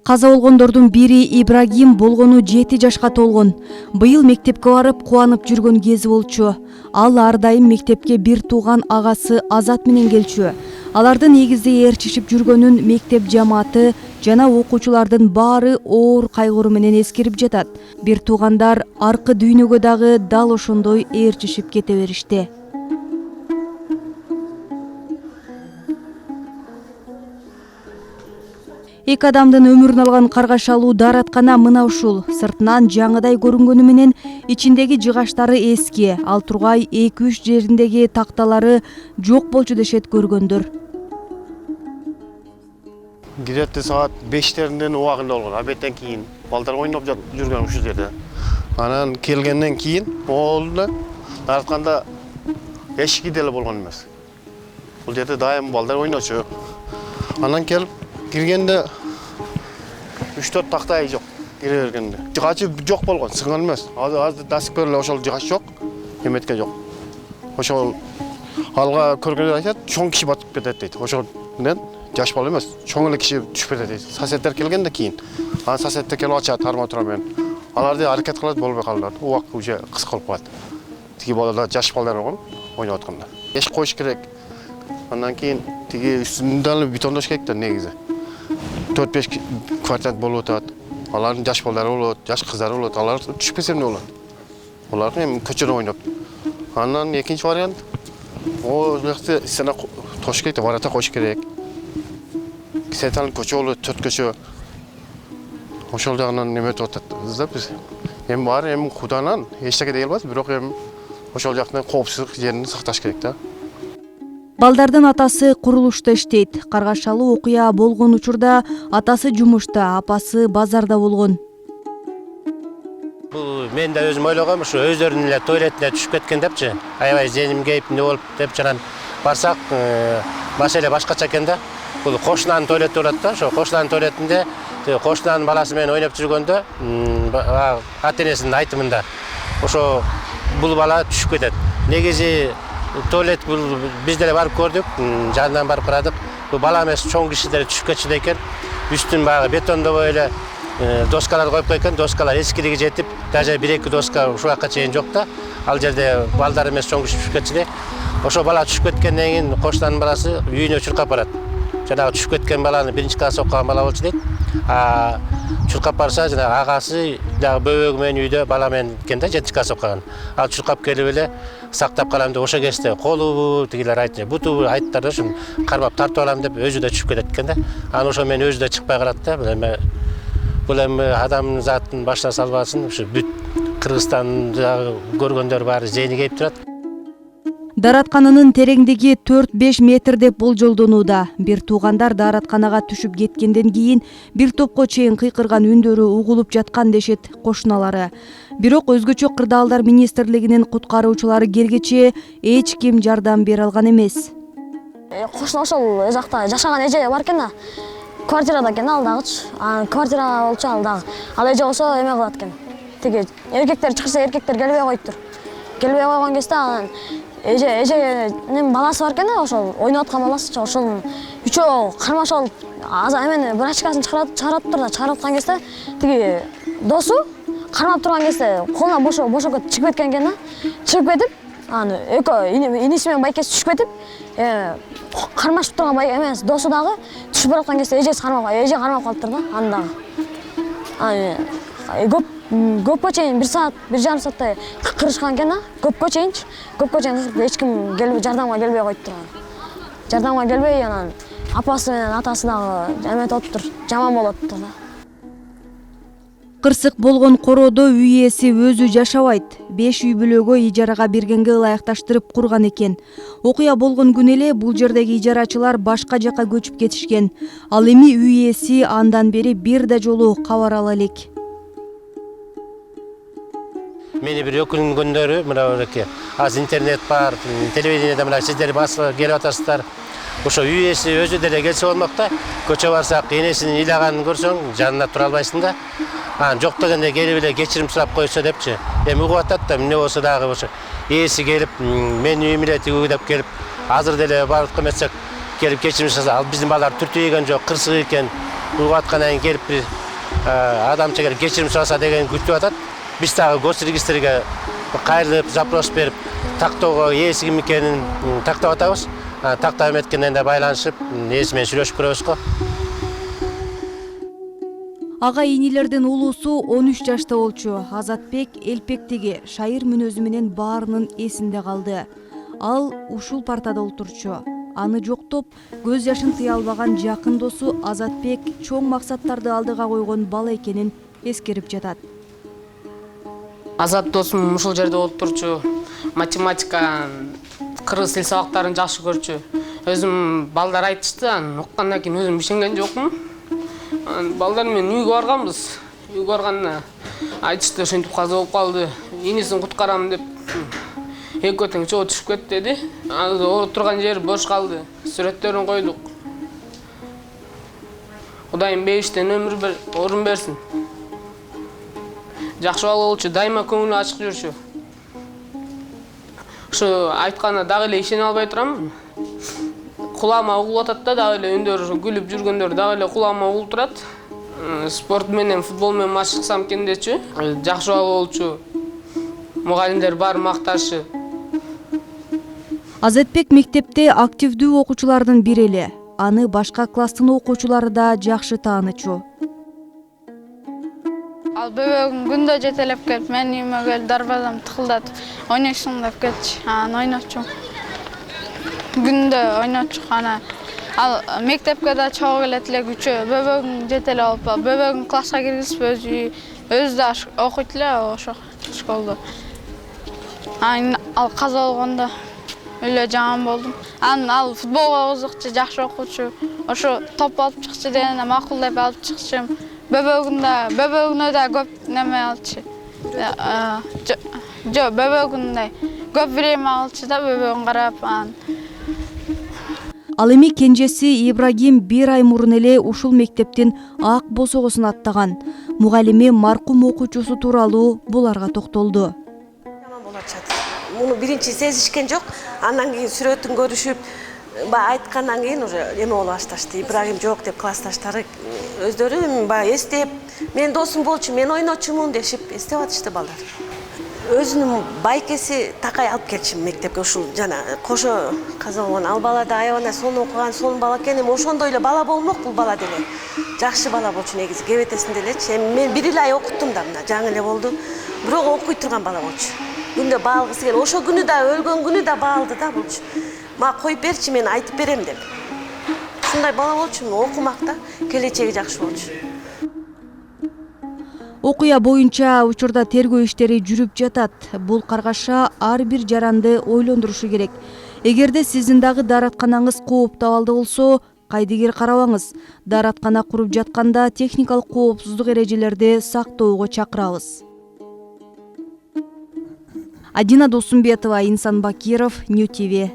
Каза болгондордун бири Ибрагим болгону 7 жашка толгон. Быйыл мектепке барып кубанып жүргөн кези болчу. Ал ар дайым мектепке бир тууган агасы Азат менен келчү. Алардын эгиздей ээрчишип жүргөнүн мектеп жамааты жана окуучулардын баары оор кайгыруу менен эскерип жатат. Бир туугандар аркы дүйнөгө дагы дал ошондой ээрчишип кете беришти. Эки адамдын өмүрүн алган каргашалуу даараткана мына ушул. Сыртынан жаңыдай көрүнгөнү менен ичиндеги жыгаштары эски, ал тургай 2-3 жериндеги такталары жок болчу дешет көргөндөр. Кирет саат 5-теринен убагында болгон. Абеттен кийин балдар ойноп жүргөн ушул жерде. Анан келгенден кийин оолда дааратканда эшиги деле болгон эмес. Бул жерде дайым балдар ойночу. Анан келип киргенде 3-4 тактай жок. Кире бергенде. Жыгачы жок болгон, сыгын эмес. Азыр дасып көрүлө ошол жыгач жок. Эметке жок. Ошол алга көргөндөр айтат, чоң киши батып кетет дейт. Ошол менен жаш бала эмес, чоң эле киши түшүп кетет дейт. Соседтер келгенде кийин. Анан соседтер келип ачат, арматура менен. Аларды аракет кылат, болбой калат. Убак уже кыска болуп калат. Тиги балалар жаш балдар болгон, ойноп атканда. Эш коюш керек. Андан кийин тиги үстүндө бетондош керек да негизи. 4-5 квартират болуп атат. Алардын жаш балдары болот, жаш кыздары болот. Алар түшпөсө эмне болот? Алар эми көчөдө ойноп. Андан экинчи вариант о жакты стена тош керек, варата коюш керек. Сетал көчө болот, 4 көчө. Ошол жагынан неметип атат да биз. Эми баары эми Куданан эчтеке дей албайбыз, бирок эми ошол жактан коопсуздук жерин сакташ керек да. Балдардын атасы курулушта иштейт. Каргашалуу окуя болгон учурда атасы жумушта, апасы базарда болгон. Бул мен да өзүм ойлогом, ушу өздөрүнүн эле туалетине түшүп кеткен депчи. Аябай зеним кейип не болуп деп жанан барсак, маселе башкача экен да. Бул кошунанын туалети болот да, ошо кошунанын туалетинде кошунанын баласы менен ойноп жүргөндө ата-энесинин айтымында ошо бул бала түшүп кетет. Негизи туалет бул биз деле барып көрдүк, жанынан барып карадык. Бул бала эмес, чоң кишилер түшүп кетчү экен. Үстүн багы бетондобой эле доскалар коюп койгон, доскалар эскилиги жетип, даже 1-2 доска ушул жакка чейин жок да. Ал жерде балдар эмес, чоң киши түшүп кетчү. Ошо бала түшүп кеткенден кийин кошунанын баласы үйүнө чуркап барат. Жанагы түшүп кеткен баланы 1-чи класс окуган бала болчу дейт. Чуркап барса, жанагы агасы дагы бөбөгү менен үйдө бала менен экен да, 7-чи класс окуган. Ал чуркап келип эле сактап калам деп ошо кезде колубу тигилер айтты, бутубу айттар да, ошон кармап тартып алам деп өзү да түшүп кетет экен да. Анан ошо менен өзү да чыкпай калат да. Бул эми адамдын затын башына салбасын, ушу бүт Кыргызстанды көргөндөр баары зейни кейип турат. Дааратканынын тереңдиги 4-5 метр деп болжолдонууда. Бир туугандар дааратканага түшүп кеткенден кийин бир топко чейин кыйкырган үндөрү угулуп жаткан дешет кошуналары. Бирок өзгөчө кырдаалдар министрлигинин куткаруучулары келгече эч ким жардам бере алган эмес. Кошуна ошол жакта жашаган эже бар экен да. Квартирада экен ал дагычы. Квартира болчу ал дагы. Ал эже болсо эме кылат экен. Тиги эркектер чыкса эркектер келбей коюптур. Келбей койгон кезде анан эженин баласы бар экен да, ошол ойноп аткан баласы, ошол үчөө кармашып алып эмени врачкасын чыгараттыр да, чыгарып аткан кезде тиги досу кармап турган кезде колуна бошоп чыгып кеткен экен да. Чыгып кетип, анан экөө иниси менен байкеси түшүп кетип, кармашып турган эмес досу дагы түшүп бараткан кезде эже кармап калыптыр да, аны дагы. Көпкө чейин 1 саат, 1,5 сааттай кырышкан экен да. Көпкө чейин эч ким жардамга келбей коюптур. Жардамга келбей, анан апасы менен атасы дагы эметип отуптур, жаман болуп отуптур да. Кырсык болгон короодо үй ээси өзү жашабайт. 5 үй бүлөгө ижарага бергенге ылайыкташтырып курган экен. Окуя болгон күнү эле бул жердеги ижарачылар башка жакка көчүп кетишкен. Ал эми үй ээси андан бери бир да жолу кабар ала элек. Мени бир өкүнгөндөрү мына эки азыр интернет бар, телевидениеде мына сиздер басып келип атасыздар. Ошо үй ээси өзү деле келсе болмок да. Көчө барсак энесинин ыйлаганын көрсөң, жанына тура албайсың да. Анан жок дегенде келип эле кечирим сурап койсо депчи. Эми угуп атат да, эмне болсо дагы ошо ээси келип, менин үйүм эле тиги деп келип, азыр деле барып эметсек келип кечирим сураса, ал биздин балдар түртүү ийген жок, кырсык экен. угуп аткандан кийин келип бир адамча келип кечирим сураса деген күтүп атат. Биз дагы госрегистрге кайрылып, запрос берип, тактоого ээси ким экенин тактап атабыз. Тактап эметкенден да байланышып, ээси менен сүйлөшүп көрөбүз го. Ага инилердин улуусу 13 жашта болчу. Азатбек элпектеги шайыр мүнөзү менен баарынын эсинде калды. Ал ушул партада олтурчу. Аны жоктоп, көз жашын тыя албаган жакын досу Азатбек чоң максаттарды алдыга койгон бала экенин эскерип жатат. Азат досум ушул жерде олтурчу. Математика, кыргыз тил сабактарын жакшы көрчү. Өзүм балдар айтышты, уккандан кийин өзүм ишенген жокмун. Балдар менен үйгө барганбыз. Үйгө барганда айтышты, ошентип каза болуп калды. Инисин куткарам деп экөө тең чоо түшүп кетти деди. Азыр отурган жери бош калды. Сүрөттөрүн койдук. Кудайым бейиштен орун берсин. Жакшы бала болчу, дайыма көңүлү ачык жүрчү. Ушу айтканына дагы эле ишене албай турам. Кулама угулуп атат да, дагы эле үндөрү күлүп жүргөндөр дагы эле кулама угулуп турат. Спорт менен, футбол менен матч кылсам экен дечи. Жакшы бала болчу. Мугалимдер баары макташы. Азатбек мектепте активдүү окуучулардын бири эле. Аны башка класстын окуучулары да жакшы таанычу. Ал бөбөгүм күндө жетелеп келип, мен үйүмө келип дарбазамды тыкылдатып, ойнойсуң деп кетчү. Анан ойночу. Күндө ойночу. Ал мектепке да чогуу келет эле күчө. Бөбөгүм жетелеп алып, бөбөгүм класска киргизип, өзү да окуйт эле ошо школдо. Ал каза болгондо эле жаман болдум. Ал футболго кызыкчу, жакшы окуучу. Ошо топ алып чыкчы дегенде макул деп алып чыкчым. Бөбөгүнө да көп неме алчы. Бөбөгүндөй көп время алчы да бөбөгүн карап. Ал эми кенжеси Ибрагим 1 ай мурун эле ушул мектептин ак босогосун аттаган. Мугалими маркум окуучусу тууралуу буларга токтолду. Муну биринчи сезишкен жок. Андан кийин сүрөтүн көрүшүп, айткандан кийин уже эме боло башташты. Ибрагим жок деп классташтары өздөрү эстеп, мен досум болчу, мен ойночумун дешип эстеп атышты балдар. Өзүнүн байкеси такай алып келчүмүн мектепке, ушул жана кошо каза болгон. Ал бала да аябай сонун окуган, сонун бала экен. Эми ошондой эле бала болмок бул бала деле. Жакшы бала болчу негизи, кебетесинде элечи. Эми мен 1 ай окуттум да, мына жаңы эле болду. Бирок окуй турган бала болчу. Күндө баалгысы келип, ошо күнү да өлгөн күнү да баалды да болчу. Мага коюп берчи, мен айтып берем деп. Ушундай бала болчу, окумакта келечеги жакшы болчу. Окуя боюнча учурда тергөө иштери жүрүп жатат. Бул каргаша ар бир жаранды ойлондурушу керек. Эгерде сиздин дагы дааратканаңыз кооптуу абалда болсо, кайдыгер карабаңыз. Даараткана куруп жатканда техникалык коопсуздук эрежелерди сактоого чакырабыз. Адина Досумбетова, Инсан Бакиров, Нью ТВ.